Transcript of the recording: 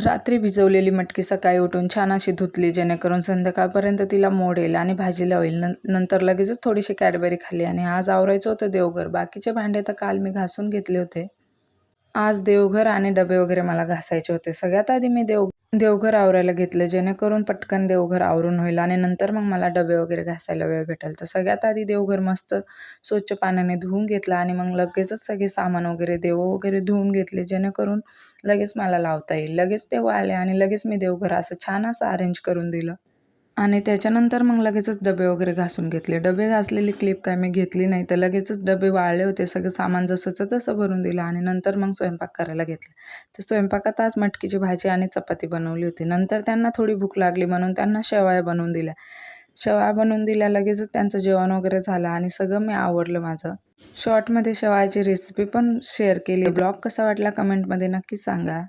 रात्री भिजवलेली मटकी सकाळी उठून छान अशी धुतली, जेणेकरून संध्याकाळपर्यंत तिला मोड येईल आणि भाजीला होईल. नंतर लगेचच थोडीशी कॅडबरी खाल्ली आणि आज आवरायचं होतं देवघर. बाकीचे भांडे तर काल मी घासून घेतले होते. आज देवघर आणि डबे वगैरे मला घासायचे होते. सगळ्यात आधी मी देवघर आवरायला घेतलं, जेणेकरून पटकन देवघर आवरून होईल आणि नंतर मग मला डबे वगैरे घासायला वेळ भेटेल. तर सगळ्यात आधी देवघर मस्त स्वच्छ पाण्याने धुवून घेतलं आणि मग लगेचच सगळे सामान वगैरे देव वगैरे धुवून घेतले, जेणेकरून लगेच मला लावता येईल. लगेच ते वाळले आणि लगेच मी देवघर असं छान असं अरेंज करून दिलं. आणि त्याच्यानंतर मग लगेचच डबे वगैरे घासून घेतले. डबे घासलेली क्लिप काय मी घेतली नाही, तर लगेचच डबे वाळले होते. सगळं सामान जसंचं तसं भरून दिलं आणि नंतर मग स्वयंपाक करायला घेतला. तर स्वयंपाकात आज मटकीची भाजी आणि चपाती बनवली होती. नंतर त्यांना थोडी भूक लागली म्हणून त्यांना शेवया बनवून दिल्या. शेवया बनवून दिल्या, लगेचच त्यांचं जेवण वगैरे झालं आणि सगळं मी आवरलं माझं. शॉर्टमध्ये शेवयाची रेसिपी पण शेअर केली. ब्लॉग कसा वाटला कमेंटमध्ये नक्की सांगा.